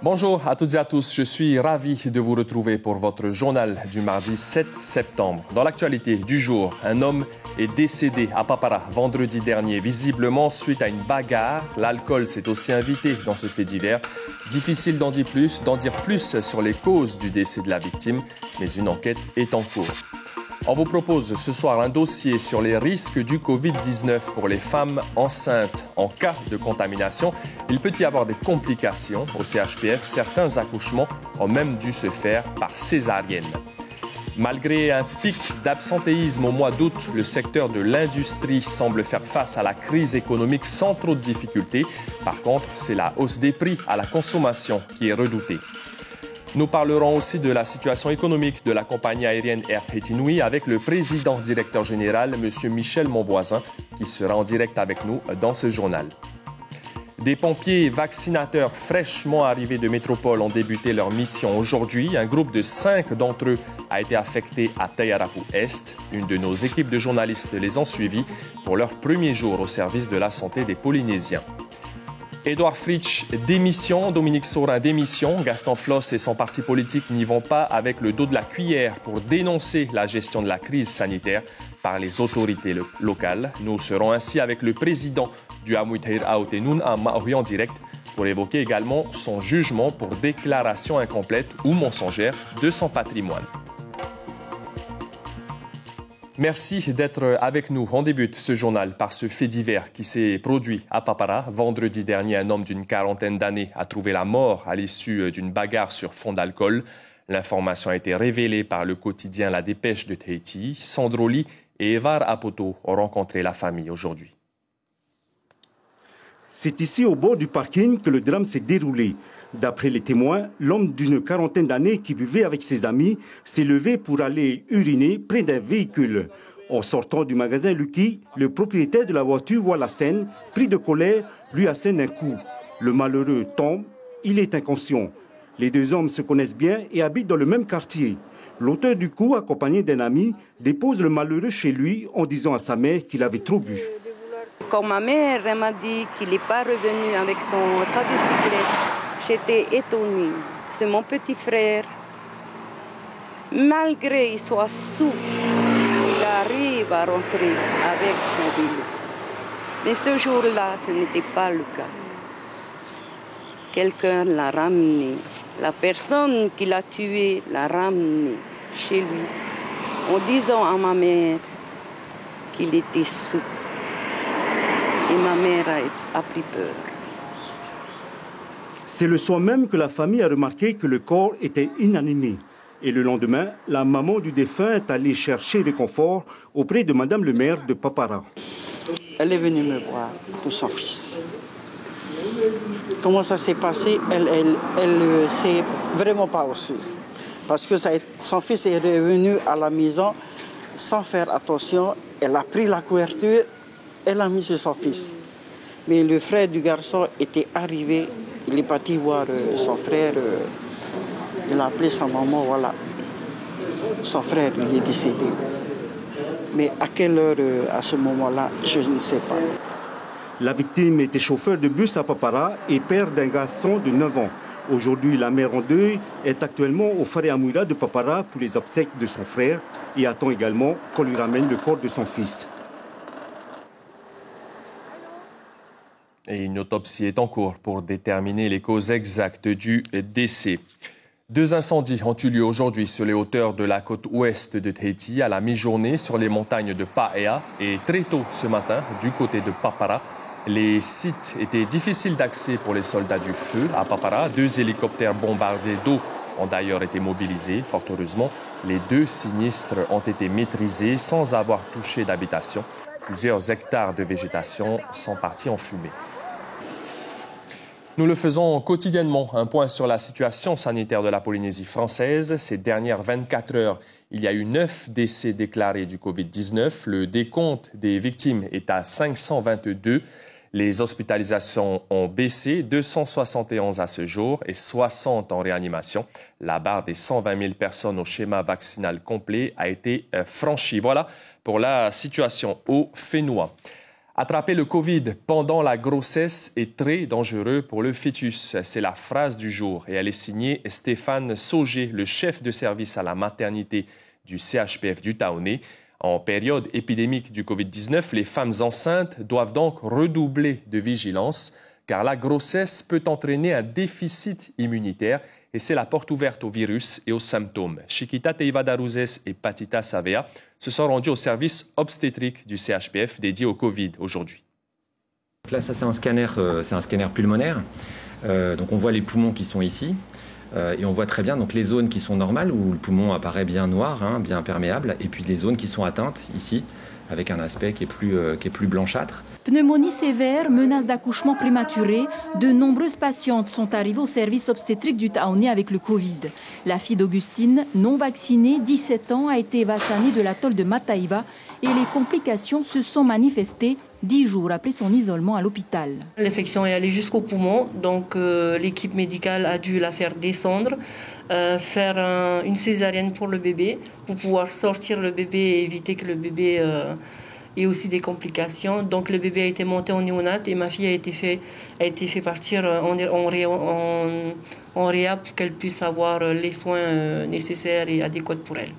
Bonjour à toutes et à tous, je suis ravi de vous retrouver pour votre journal du mardi 7 septembre. Dans l'actualité du jour, un homme est décédé à Papara vendredi dernier, visiblement suite à une bagarre. L'alcool s'est aussi invité dans ce fait divers. Difficile d'en dire plus sur les causes du décès de la victime, mais une enquête est en cours. On vous propose ce soir un dossier sur les risques du Covid-19 pour les femmes enceintes. En cas de contamination, il peut y avoir des complications. Au CHPF, certains accouchements ont même dû se faire par césarienne. Malgré un pic d'absentéisme au mois d'août, le secteur de l'industrie semble faire face à la crise économique sans trop de difficultés. Par contre, c'est la hausse des prix à la consommation qui est redoutée. Nous parlerons aussi de la situation économique de la compagnie aérienne Air Tahiti Nui avec le président directeur général, M. Michel Monvoisin, qui sera en direct avec nous dans ce journal. Des pompiers vaccinateurs fraîchement arrivés de métropole ont débuté leur mission aujourd'hui. Un groupe de 5 d'entre eux a été affecté à Tayarapu Est. Une de nos équipes de journalistes les ont suivis pour leur premier jour au service de la santé des Polynésiens. Édouard Fritsch, démission. Dominique Saurin, démission. Gaston Floss et son parti politique n'y vont pas avec le dos de la cuillère pour dénoncer la gestion de la crise sanitaire par les autorités locales. Nous serons ainsi avec le président du Amuitair Aotenun à Maori en direct pour évoquer également son jugement pour déclaration incomplète ou mensongère de son patrimoine. Merci d'être avec nous. On débute ce journal par ce fait divers qui s'est produit à Papara. Vendredi dernier, un homme d'une quarantaine d'années a trouvé la mort à l'issue d'une bagarre sur fond d'alcool. L'information a été révélée par le quotidien La Dépêche de Tahiti. Sandro Lee et Evar Apoto ont rencontré la famille aujourd'hui. C'est ici, au bord du parking, que le drame s'est déroulé. D'après les témoins, l'homme d'une quarantaine d'années qui buvait avec ses amis s'est levé pour aller uriner près d'un véhicule. En sortant du magasin Lucky, le propriétaire de la voiture voit la scène, pris de colère, lui assène un coup. Le malheureux tombe, il est inconscient. Les deux hommes se connaissent bien et habitent dans le même quartier. L'auteur du coup, accompagné d'un ami, dépose le malheureux chez lui en disant à sa mère qu'il avait trop bu. Quand ma mère m'a dit qu'il n'est pas revenu avec sa bicyclette, j'étais étonnée. C'est mon petit frère. Malgré qu'il soit sous, il arrive à rentrer avec son vélo. Mais ce jour-là, ce n'était pas le cas. Quelqu'un l'a ramené. La personne qui l'a tué l'a ramené chez lui en disant à ma mère qu'il était sous. Et ma mère a pris peur. C'est le soir même que la famille a remarqué que le corps était inanimé. Et le lendemain, la maman du défunt est allée chercher réconfort auprès de Madame le maire de Papara. Elle est venue me voir pour son fils. Comment ça s'est passé, elle ne sait vraiment pas aussi. Parce que son fils est revenu à la maison sans faire attention. Elle a pris la couverture, elle a mis sur son fils. Mais le frère du garçon était arrivé, il est parti voir son frère, il a appelé sa maman, voilà. Son frère, il est décédé. Mais à quelle heure, à ce moment-là, je ne sais pas. La victime était chauffeur de bus à Papara et père d'un garçon de 9 ans. Aujourd'hui, la mère en deuil est actuellement au Fare Amura de Papara pour les obsèques de son frère et attend également qu'on lui ramène le corps de son fils. Et une autopsie est en cours pour déterminer les causes exactes du décès. 2 incendies ont eu lieu aujourd'hui sur les hauteurs de la côte ouest de Tahiti à la mi-journée sur les montagnes de Paea et très tôt ce matin du côté de Papara. Les sites étaient difficiles d'accès pour les soldats du feu à Papara. 2 hélicoptères bombardiers d'eau ont d'ailleurs été mobilisés. Fort heureusement, les 2 sinistres ont été maîtrisés sans avoir touché d'habitation. Plusieurs hectares de végétation sont partis en fumée. Nous le faisons quotidiennement. Un point sur la situation sanitaire de la Polynésie française. Ces dernières 24 heures, il y a eu 9 décès déclarés du Covid-19. Le décompte des victimes est à 522. Les hospitalisations ont baissé, 271 à ce jour et 60 en réanimation. La barre des 120 000 personnes au schéma vaccinal complet a été franchie. Voilà pour la situation au Fénois. Attraper le Covid pendant la grossesse est très dangereux pour le fœtus. C'est la phrase du jour et elle est signée Stéphane Sauger, le chef de service à la maternité du CHPF du Taoné. En période épidémique du Covid-19, les femmes enceintes doivent donc redoubler de vigilance car la grossesse peut entraîner un déficit immunitaire et c'est la porte ouverte au virus et aux symptômes. Chiquita Teivadaruzes et Patita Savea se sont rendus au service obstétrique du CHPF dédié au Covid aujourd'hui. Là, ça c'est un scanner pulmonaire. Donc on voit les poumons qui sont ici. Et on voit très bien donc, les zones qui sont normales, où le poumon apparaît bien noir, bien perméable, et puis les zones qui sont atteintes, ici, avec un aspect qui est plus blanchâtre. Pneumonie sévère, menace d'accouchement prématuré. De nombreuses patientes sont arrivées au service obstétrique du Taoné avec le Covid. La fille d'Augustine, non vaccinée, 17 ans, a été vaccinée de l'atoll de Mataïva et les complications se sont manifestées 10 jours après son isolement à l'hôpital. L'infection est allée jusqu'au poumon, donc l'équipe médicale a dû la faire descendre, faire une césarienne pour le bébé, pour pouvoir sortir le bébé et éviter que le bébé ait aussi des complications. Donc le bébé a été monté en néonat et ma fille a été fait partir en réa pour qu'elle puisse avoir les soins nécessaires et adéquats pour elle.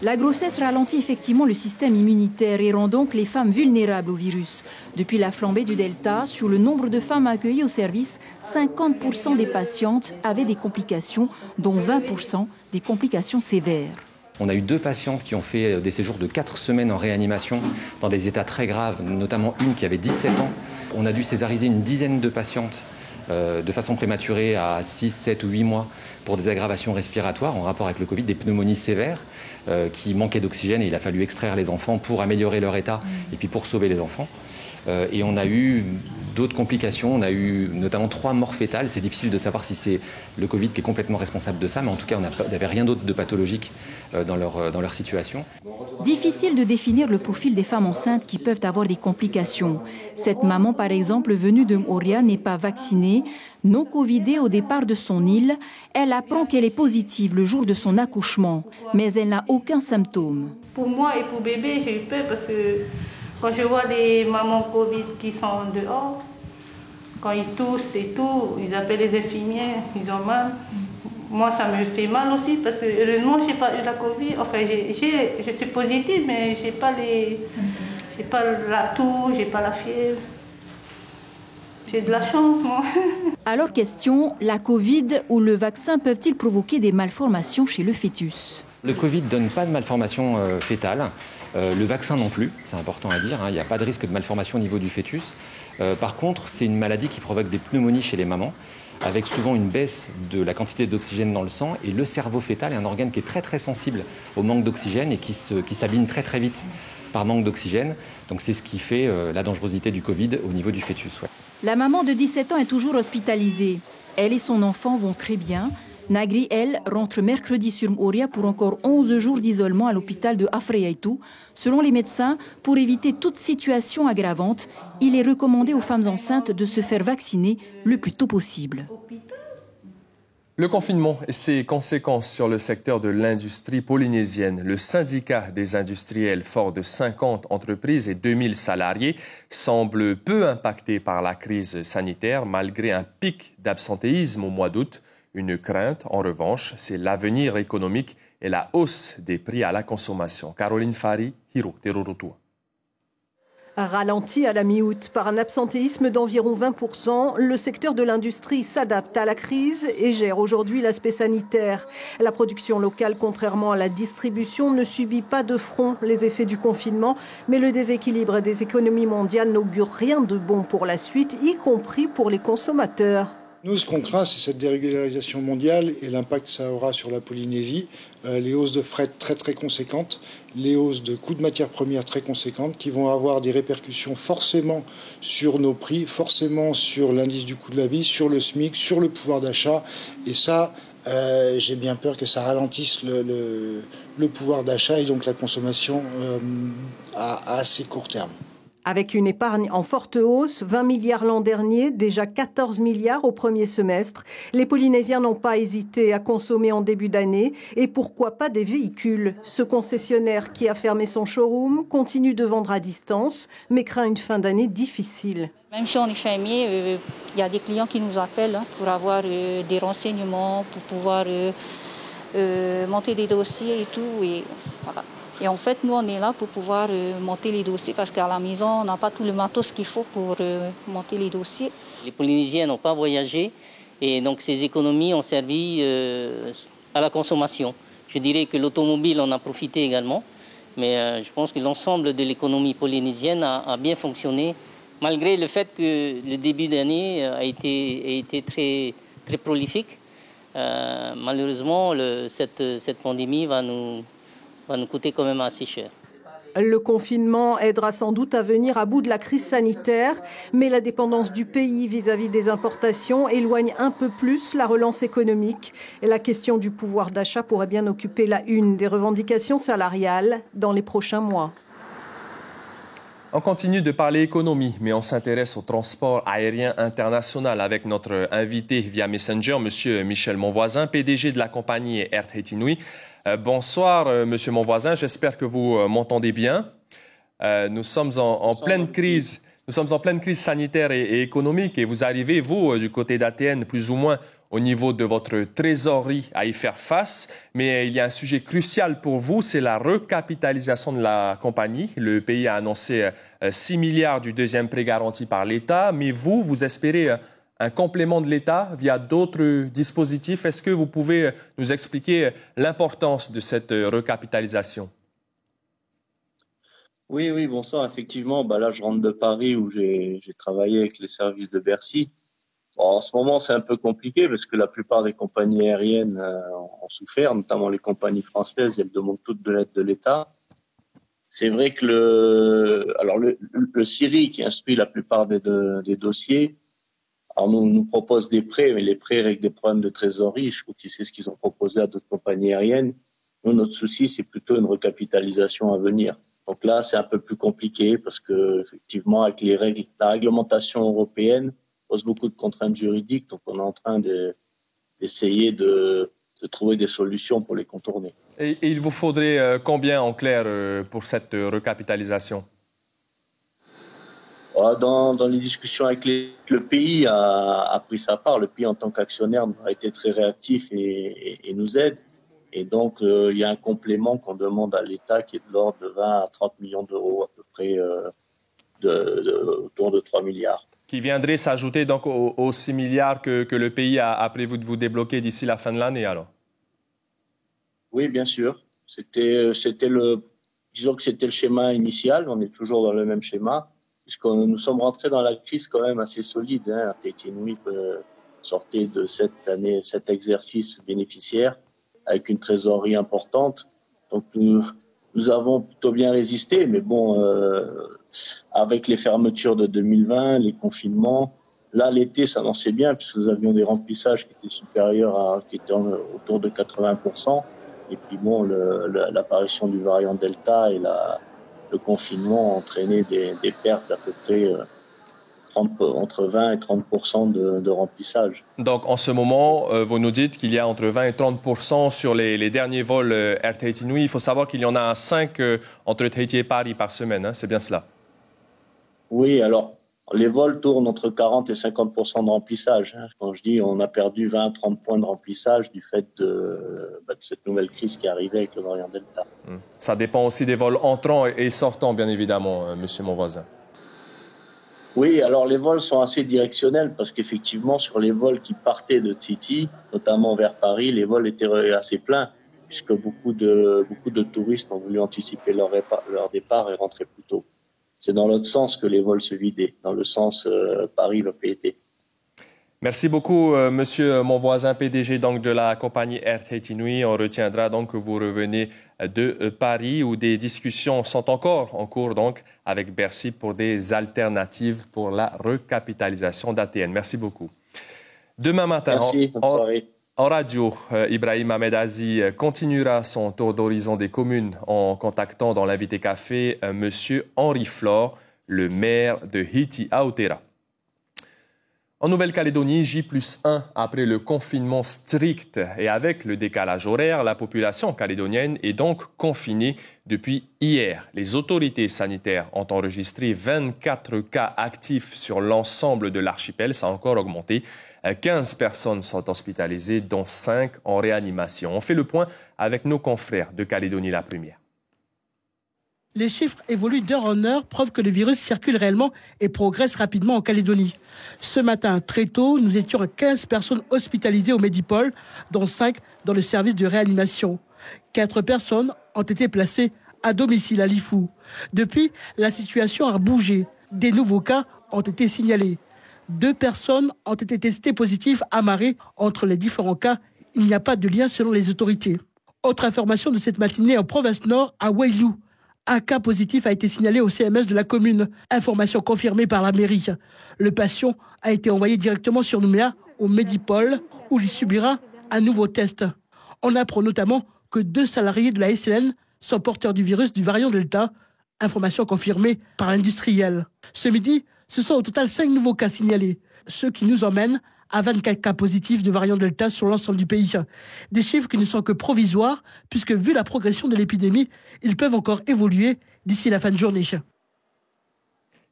La grossesse ralentit effectivement le système immunitaire et rend donc les femmes vulnérables au virus. Depuis la flambée du Delta, sur le nombre de femmes accueillies au service, 50% des patientes avaient des complications, dont 20% des complications sévères. On a eu 2 patientes qui ont fait des séjours de 4 semaines en réanimation dans des états très graves, notamment une qui avait 17 ans. On a dû césariser une dizaine de patientes de façon prématurée à 6, 7 ou 8 mois pour des aggravations respiratoires en rapport avec le Covid, des pneumonies sévères qui manquaient d'oxygène et il a fallu extraire les enfants pour améliorer leur état et puis pour sauver les enfants. Et on a eu d'autres complications, on a eu notamment 3 morts fétales. C'est difficile de savoir si c'est le Covid qui est complètement responsable de ça, mais en tout cas, on n'avait rien d'autre de pathologique dans leur situation. Difficile de définir le profil des femmes enceintes qui peuvent avoir des complications. Cette maman, par exemple, venue de Moria, n'est pas vaccinée, non covidée au départ de son île. Elle apprend qu'elle est positive le jour de son accouchement, mais elle n'a aucun symptôme. Pour moi et pour bébé, j'ai eu peur parce que quand je vois les mamans Covid qui sont dehors, quand ils toussent et tout, ils appellent les infirmières, ils ont mal. Moi, ça me fait mal aussi parce que heureusement, je n'ai pas eu la Covid. Enfin, je suis positive, mais je n'ai pas la toux, je n'ai pas la fièvre. J'ai de la chance, moi. Alors, question, la Covid ou le vaccin peuvent-ils provoquer des malformations chez le fœtus? Le Covid ne donne pas de malformation fétale. Le vaccin non plus, c'est important à dire, il n'y a pas de risque de malformation au niveau du fœtus. Par contre, c'est une maladie qui provoque des pneumonies chez les mamans, avec souvent une baisse de la quantité d'oxygène dans le sang. Et le cerveau fœtal est un organe qui est très très sensible au manque d'oxygène et qui s'abîme très très vite par manque d'oxygène. Donc c'est ce qui fait la dangerosité du Covid au niveau du fœtus. Ouais. La maman de 17 ans est toujours hospitalisée. Elle et son enfant vont très bien. Nagri, elle, rentre mercredi sur Moria pour encore 11 jours d'isolement à l'hôpital de Afreyaitou. Selon les médecins, pour éviter toute situation aggravante, il est recommandé aux femmes enceintes de se faire vacciner le plus tôt possible. Le confinement et ses conséquences sur le secteur de l'industrie polynésienne. Le syndicat des industriels, fort de 50 entreprises et 2000 salariés, semble peu impacté par la crise sanitaire malgré un pic d'absentéisme au mois d'août. Une crainte, en revanche, c'est l'avenir économique et la hausse des prix à la consommation. Caroline Fari, Hiro Terorotua. Ralenti à la mi-août par un absentéisme d'environ 20%, le secteur de l'industrie s'adapte à la crise et gère aujourd'hui l'aspect sanitaire. La production locale, contrairement à la distribution, ne subit pas de front les effets du confinement, mais le déséquilibre des économies mondiales n'augure rien de bon pour la suite, y compris pour les consommateurs. Nous, ce qu'on craint, c'est cette dérégularisation mondiale et l'impact que ça aura sur la Polynésie. Les hausses de fret très très conséquentes, les hausses de coûts de matières premières très conséquentes qui vont avoir des répercussions forcément sur nos prix, forcément sur l'indice du coût de la vie, sur le SMIC, sur le pouvoir d'achat. Et ça, j'ai bien peur que ça ralentisse le pouvoir d'achat et donc la consommation à assez court terme. Avec une épargne en forte hausse, 20 milliards l'an dernier, déjà 14 milliards au premier semestre, les Polynésiens n'ont pas hésité à consommer en début d'année. Et pourquoi pas des véhicules? Ce concessionnaire qui a fermé son showroom continue de vendre à distance, mais craint une fin d'année difficile. Même si on est fermier, il y a des clients qui nous appellent pour avoir des renseignements, pour pouvoir monter des dossiers et tout. Et voilà. Et en fait, nous, on est là pour pouvoir monter les dossiers parce qu'à la maison, on n'a pas tout le matos qu'il faut pour monter les dossiers. Les Polynésiens n'ont pas voyagé et donc ces économies ont servi à la consommation. Je dirais que l'automobile en a profité également, mais je pense que l'ensemble de l'économie polynésienne a bien fonctionné, malgré le fait que le début d'année a été très, très prolifique. Malheureusement, cette pandémie va nous coûter quand même assez cher. Le confinement aidera sans doute à venir à bout de la crise sanitaire, mais la dépendance du pays vis-à-vis des importations éloigne un peu plus la relance économique. Et la question du pouvoir d'achat pourrait bien occuper la une des revendications salariales dans les prochains mois. On continue de parler économie, mais on s'intéresse au transport aérien international avec notre invité via Messenger, M. Michel Monvoisin, PDG de la compagnie Air Tahiti Nui. Bonsoir, M. Monvoisin, j'espère que vous m'entendez bien. Nous sommes en pleine crise. Nous sommes en pleine crise sanitaire et économique et vous arrivez, vous, du côté d'ATN, plus ou moins au niveau de votre trésorerie à y faire face. Mais il y a un sujet crucial pour vous, c'est la recapitalisation de la compagnie. Le pays a annoncé 6 milliards du deuxième prêt garanti par l'État, mais vous espérez un complément de l'État via d'autres dispositifs. Est-ce que vous pouvez nous expliquer l'importance de cette recapitalisation? Oui, bonsoir. Effectivement, là, je rentre de Paris où j'ai travaillé avec les services de Bercy. Bon, en ce moment, c'est un peu compliqué parce que la plupart des compagnies aériennes ont souffert, notamment les compagnies françaises, elles demandent toutes de l'aide de l'État. C'est vrai que le CIRI, qui instruit la plupart des dossiers, alors nous propose des prêts, mais les prêts règlent des problèmes de trésorerie. Je trouve que c'est ce qu'ils ont proposé à d'autres compagnies aériennes. Nous, notre souci, c'est plutôt une recapitalisation à venir. Donc là, c'est un peu plus compliqué parce que, effectivement, avec les règles, la réglementation européenne pose beaucoup de contraintes juridiques. Donc, on est en train d'essayer de trouver des solutions pour les contourner. Et il vous faudrait combien en clair pour cette recapitalisation? Dans les discussions avec le pays a pris sa part. Le pays, en tant qu'actionnaire, a été très réactif et nous aide. Et donc, il y a un complément qu'on demande à l'État qui est de l'ordre de 20 à 30 millions d'euros, à peu près autour de 3 milliards. Qui viendrait s'ajouter donc aux 6 milliards que le pays a prévu de vous débloquer d'ici la fin de l'année, alors? Oui, bien sûr. Disons que c'était le schéma initial. On est toujours dans le même schéma. Puisque nous sommes rentrés dans la crise quand même assez solide. Air Tahiti Nui sortait de cet exercice bénéficiaire avec une trésorerie importante. Donc nous avons plutôt bien résisté, mais bon, avec les fermetures de 2020, les confinements, là l'été s'annonçait bien puisque nous avions des remplissages qui étaient supérieurs qui étaient autour de 80%. Et puis bon, l'apparition du variant Delta et le confinement a entraîné des pertes d'à peu près entre 20 et 30% de remplissage. Donc, en ce moment, vous nous dites qu'il y a entre 20 et 30% sur les derniers vols Air Tahiti Nui. Il faut savoir qu'il y en a 5 entre Tahiti et Paris par semaine, hein, c'est bien cela? Oui, alors, les vols tournent entre 40 et 50% de remplissage. Hein. Quand je dis on a perdu 20 à 30 points de remplissage du fait de cette nouvelle crise qui est arrivée avec le variant Delta. Ça dépend aussi des vols entrants et sortants, bien évidemment, monsieur Monvoisin. Oui, alors les vols sont assez directionnels parce qu'effectivement, sur les vols qui partaient de Tahiti, notamment vers Paris, les vols étaient assez pleins puisque beaucoup de touristes ont voulu anticiper leur départ et rentrer plus tôt. C'est dans l'autre sens que les vols se vidaient, dans le sens Paris-Papeete. Merci beaucoup, monsieur Monvoisin, PDG donc, de la compagnie Air Tahiti Nui. On retiendra donc que vous revenez de Paris où des discussions sont encore en cours donc, avec Bercy pour des alternatives pour la recapitalisation d'ATN. Merci beaucoup. Demain matin, merci, bonne soirée. En radio, Ibrahim Ahmed Azi continuera son tour d'horizon des communes en contactant dans l'invité café monsieur Henri Flore, le maire de Hiti Aotera. En Nouvelle-Calédonie, J+1 après le confinement strict et avec le décalage horaire, la population calédonienne est donc confinée depuis hier. Les autorités sanitaires ont enregistré 24 cas actifs sur l'ensemble de l'archipel. Ça a encore augmenté. 15 personnes sont hospitalisées, dont 5 en réanimation. On fait le point avec nos confrères de Calédonie la Première. Les chiffres évoluent d'heure en heure, preuve que le virus circule réellement et progresse rapidement en Calédonie. Ce matin, très tôt, nous étions à 15 personnes hospitalisées au Medipol, dont 5 dans le service de réanimation. 4 personnes ont été placées à domicile à Lifou. Depuis, la situation a bougé. Des nouveaux cas ont été signalés. 2 personnes ont été testées positives à Maré. Entre les différents cas, il n'y a pas de lien selon les autorités. Autre information de cette matinée en province nord, à Wailou. Un cas positif a été signalé au CMS de la commune. Information confirmée par la mairie. Le patient a été envoyé directement sur Nouméa, au Medipol, où il subira un nouveau test. On apprend notamment que 2 salariés de la SLN sont porteurs du virus du variant Delta. Information confirmée par l'industriel. Ce midi, ce sont au total 5 nouveaux cas signalés, ce qui nous emmène à 24 cas positifs de variant Delta sur l'ensemble du pays. Des chiffres qui ne sont que provisoires, puisque vu la progression de l'épidémie, ils peuvent encore évoluer d'ici la fin de journée.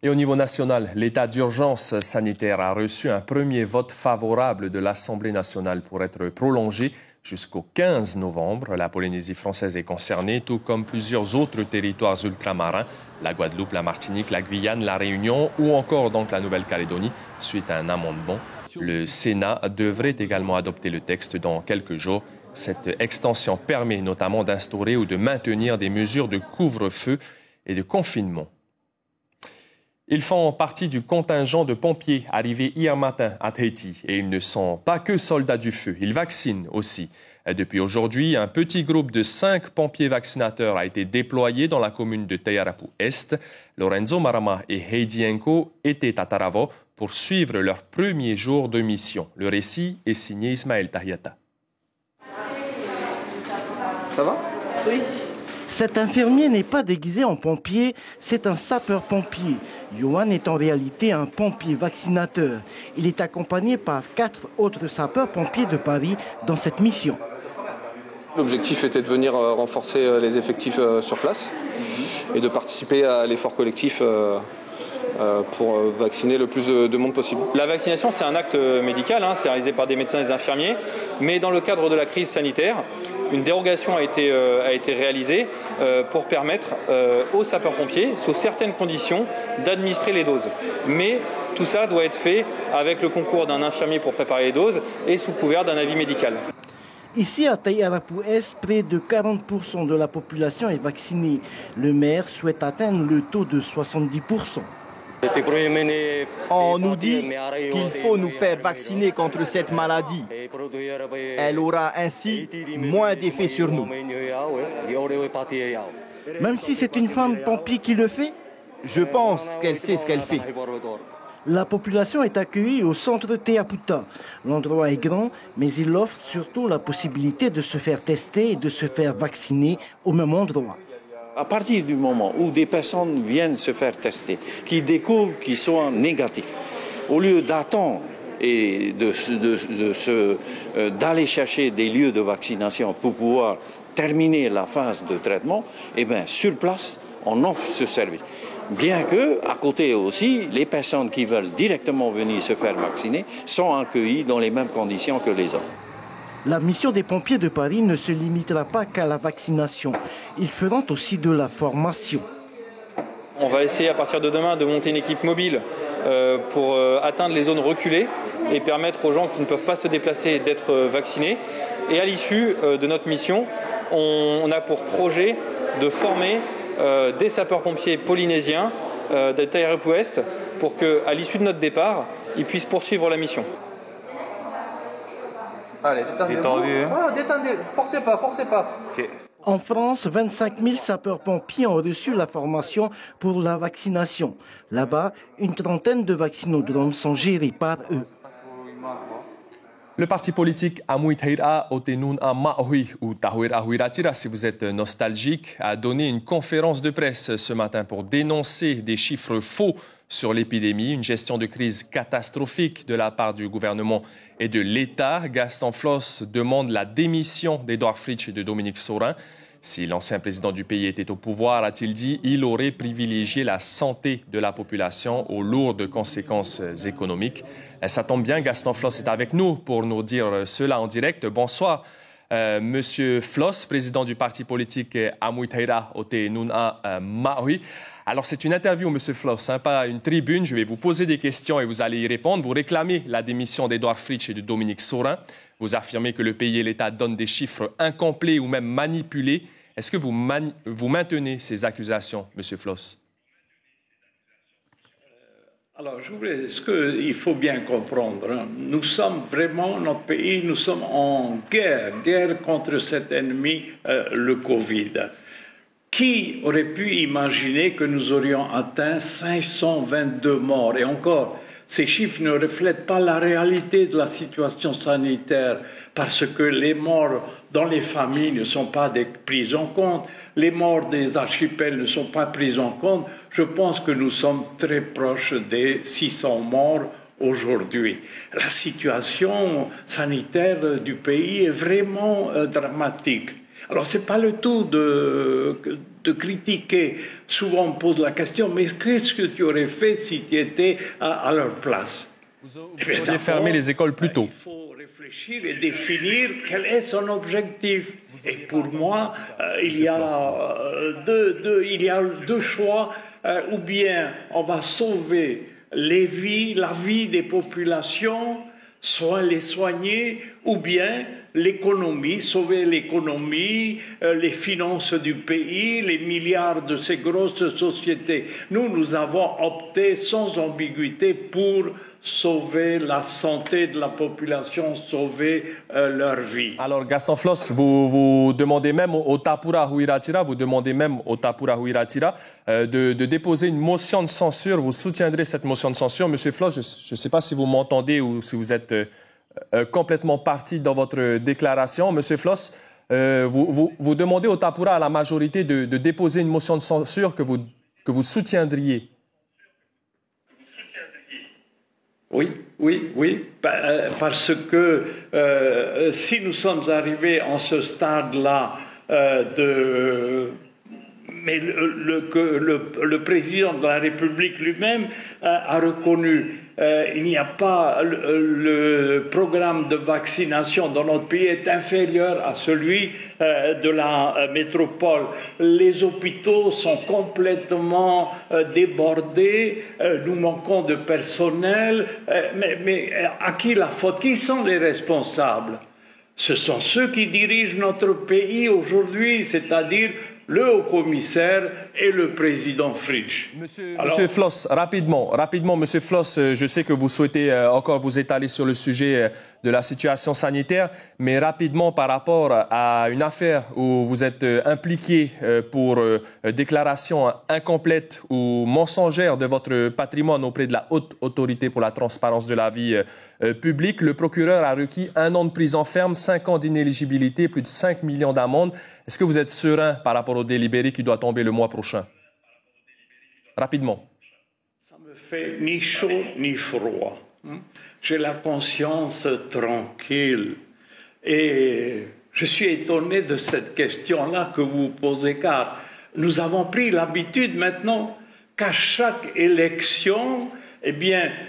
Et au niveau national, l'état d'urgence sanitaire a reçu un premier vote favorable de l'Assemblée nationale pour être prolongé jusqu'au 15 novembre. La Polynésie française est concernée, tout comme plusieurs autres territoires ultramarins, la Guadeloupe, la Martinique, la Guyane, la Réunion ou encore donc la Nouvelle-Calédonie, suite à un amendement. Le Sénat devrait également adopter le texte dans quelques jours. Cette extension permet notamment d'instaurer ou de maintenir des mesures de couvre-feu et de confinement. Ils font partie du contingent de pompiers arrivés hier matin à Tahiti. Et ils ne sont pas que soldats du feu, ils vaccinent aussi. Depuis aujourd'hui, un petit groupe de 5 pompiers vaccinateurs a été déployé dans la commune de Taiarapu Est. Lorenzo Marama et Heidi Enko étaient à Taravo pour suivre leur premier jour de mission. Le récit est signé Ismaël Tahiata. Ça va? Oui. Cet infirmier n'est pas déguisé en pompier, c'est un sapeur-pompier. Johan est en réalité un pompier vaccinateur. Il est accompagné par 4 autres sapeurs-pompiers de Paris dans cette mission. L'objectif était de venir renforcer les effectifs sur place et de participer à l'effort collectif pour vacciner le plus de monde possible. La vaccination, c'est un acte médical, c'est réalisé par des médecins et des infirmiers, mais dans le cadre de la crise sanitaire, une dérogation a été réalisée pour permettre aux sapeurs-pompiers, sous certaines conditions, d'administrer les doses. Mais tout ça doit être fait avec le concours d'un infirmier pour préparer les doses et sous couvert d'un avis médical. Ici à Taiarapu Est, près de 40% de la population est vaccinée. Le maire souhaite atteindre le taux de 70%. On nous dit qu'il faut nous faire vacciner contre cette maladie. Elle aura ainsi moins d'effet sur nous. Même si c'est une femme pompier qui le fait, je pense qu'elle sait ce qu'elle fait. La population est accueillie au centre Teaputa. L'endroit est grand, mais il offre surtout la possibilité de se faire tester et de se faire vacciner au même endroit. À partir du moment où des personnes viennent se faire tester, qui découvrent qu'ils sont négatifs, au lieu d'attendre et d'aller chercher des lieux de vaccination pour pouvoir terminer la phase de traitement, eh bien, sur place, on offre ce service. Bien que, à côté aussi, les personnes qui veulent directement venir se faire vacciner sont accueillies dans les mêmes conditions que les autres. La mission des pompiers de Paris ne se limitera pas qu'à la vaccination. Ils feront aussi de la formation. On va essayer à partir de demain de monter une équipe mobile pour atteindre les zones reculées et permettre aux gens qui ne peuvent pas se déplacer d'être vaccinés. Et à l'issue de notre mission, on a pour projet de former des sapeurs-pompiers polynésiens de Taiarapu Est pour qu'à l'issue de notre départ, ils puissent poursuivre la mission. Allez, détendez-vous. Détendez, forcez pas. Okay. En France, 25 000 sapeurs-pompiers ont reçu la formation pour la vaccination. Là-bas, une trentaine de vaccinodromes sont gérés par eux. Le parti politique Amuitaira Otenuna Mahui ou Tahuira Huiratira, si vous êtes nostalgique, a donné une conférence de presse ce matin pour dénoncer des chiffres faux sur l'épidémie, une gestion de crise catastrophique de la part du gouvernement et de l'État. Gaston Floss demande la démission d'Edouard Fritsch et de Dominique Saurin. Si l'ancien président du pays était au pouvoir, a-t-il dit, il aurait privilégié la santé de la population aux lourdes conséquences économiques. Ça tombe bien, Gaston Floss est avec nous pour nous dire cela en direct. Bonsoir, Monsieur Floss, président du parti politique Amuitaira Otenuna Mahui. Alors, c'est une interview, Monsieur Floss, pas une tribune. Je vais vous poser des questions et vous allez y répondre. Vous réclamez la démission d'Edouard Fritsch et de Dominique Saurin. Vous affirmez que le pays et l'État donnent des chiffres incomplets ou même manipulés. Est-ce que vous maintenez ces accusations, Monsieur Floss? Alors, ce qu'il faut bien comprendre, nous sommes vraiment, notre pays, nous sommes en guerre contre cet ennemi, le Covid. Qui aurait pu imaginer que nous aurions atteint 522 morts? Et encore, ces chiffres ne reflètent pas la réalité de la situation sanitaire parce que les morts dans les familles ne sont pas prises en compte, les morts des archipels ne sont pas prises en compte. Je pense que nous sommes très proches des 600 morts aujourd'hui. La situation sanitaire du pays est vraiment dramatique. Alors, ce n'est pas le tout de critiquer. Souvent, on me pose la question, mais qu'est-ce que tu aurais fait si tu étais à leur place? Vous auriez fermé les écoles plus tôt. Il faut réfléchir et définir quel est son objectif. Et pour moi, il y a deux choix. Ou bien on va sauver la vie des populations, soit les soigner, ou bien l'économie, sauver l'économie, les finances du pays, les milliards de ces grosses sociétés. Nous avons opté sans ambiguïté pour sauver la santé de la population, sauver leur vie. Alors, Gaston Floss, vous demandez même au Tapura Huiratira, de déposer une motion de censure. Vous soutiendrez cette motion de censure. Monsieur Floss, je ne sais pas si vous m'entendez ou si vous êtes complètement parti dans votre déclaration. Monsieur Floss, vous demandez au Tapura, à la majorité, de déposer une motion de censure que vous soutiendriez. Oui, parce que si nous sommes arrivés en ce stade-là mais le président de la République lui-même a reconnu il n'y a pas le programme de vaccination dans notre pays est inférieur à celui de la métropole. Les hôpitaux sont complètement débordés, nous manquons de personnel, mais à qui la faute? Qui sont les responsables? Ce sont ceux qui dirigent notre pays aujourd'hui, c'est-à-dire le haut-commissaire et le président Fritsch. Monsieur Floss, rapidement, Monsieur Floss, je sais que vous souhaitez encore vous étaler sur le sujet de la situation sanitaire, mais rapidement par rapport à une affaire où vous êtes impliqué pour déclaration incomplète ou mensongère de votre patrimoine auprès de la Haute Autorité pour la transparence de la vie publique, le procureur a requis 1 an de prison ferme, 5 ans d'inéligibilité, plus de 5 millions d'amendes. Est-ce que vous êtes serein par rapport au délibéré qui doit tomber le mois prochain? Rapidement. Ça me fait ni chaud ni froid. J'ai la conscience tranquille. Et je suis étonné de cette question-là que vous posez, car nous avons pris l'habitude maintenant qu'à chaque élection,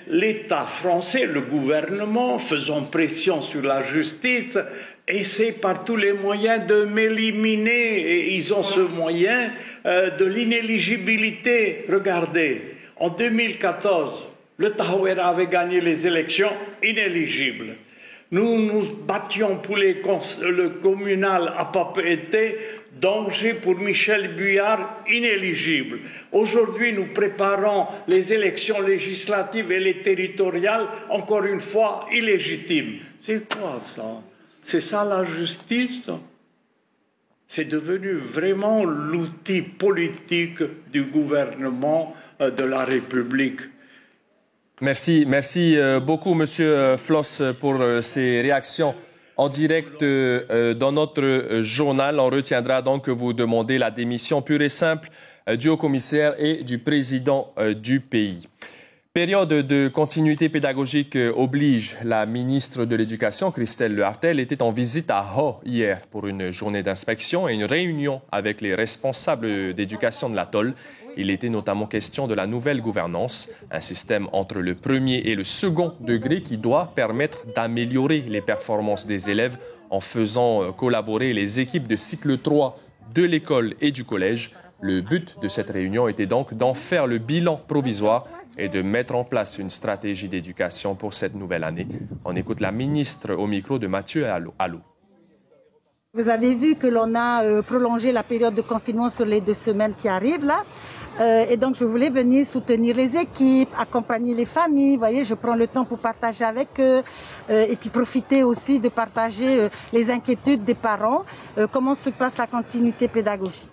l'État français, le gouvernement, faisant pression sur la justice, essaie par tous les moyens de m'éliminer. Et ils ont ce moyen de l'inéligibilité. Regardez, en 2014, le Tahuira avait gagné les élections, inéligible. Nous nous battions pour le communal à Papeete, danger pour Michel Buyard, inéligible. Aujourd'hui, nous préparons les élections législatives et les territoriales, encore une fois, illégitimes. C'est quoi ça? C'est ça la justice? C'est devenu vraiment l'outil politique du gouvernement de la République. Merci beaucoup, Monsieur Floss, pour ces réactions en direct dans notre journal. On retiendra donc que vous demandez la démission pure et simple du haut-commissaire et du président du pays. Période de continuité pédagogique oblige. La ministre de l'Éducation, Christelle Lehartel, était en visite à Ho hier pour une journée d'inspection et une réunion avec les responsables d'éducation de l'atoll. Il était notamment question de la nouvelle gouvernance, un système entre le premier et le second degré qui doit permettre d'améliorer les performances des élèves en faisant collaborer les équipes de cycle 3 de l'école et du collège. Le but de cette réunion était donc d'en faire le bilan provisoire et de mettre en place une stratégie d'éducation pour cette nouvelle année. On écoute la ministre au micro de Mathieu Allot. Vous avez vu que l'on a prolongé la période de confinement sur les 2 semaines qui arrivent là. Et donc je voulais venir soutenir les équipes, accompagner les familles. Vous voyez, je prends le temps pour partager avec eux et puis profiter aussi de partager les inquiétudes des parents. Comment se passe la continuité pédagogique?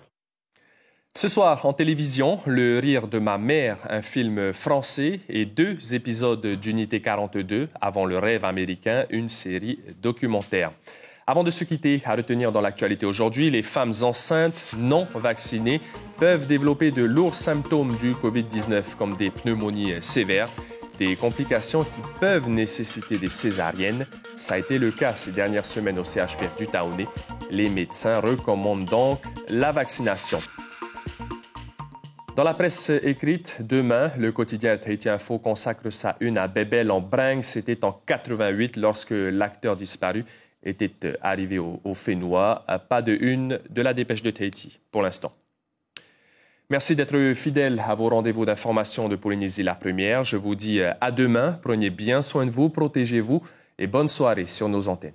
Ce soir, en télévision, Le rire de ma mère, un film français et 2 épisodes d'Unité 42, Avant le rêve américain, une série documentaire. Avant de se quitter, à retenir dans l'actualité aujourd'hui, les femmes enceintes non vaccinées peuvent développer de lourds symptômes du Covid-19 comme des pneumonies sévères, des complications qui peuvent nécessiter des césariennes. Ça a été le cas ces dernières semaines au CHPF du Taounais. Les médecins recommandent donc la vaccination. Dans la presse écrite, demain, le quotidien Tahiti Info consacre sa une à Bébel en Bringue. C'était en 88 lorsque l'acteur disparu était arrivé au Fénois. Pas de une de la dépêche de Tahiti pour l'instant. Merci d'être fidèle à vos rendez-vous d'information de Polynésie la première. Je vous dis à demain. Prenez bien soin de vous, protégez-vous et bonne soirée sur nos antennes.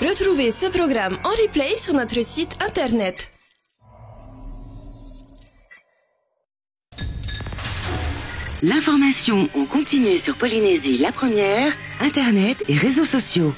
Retrouvez ce programme en replay sur notre site internet. L'information en continu sur Polynésie la première, internet et réseaux sociaux.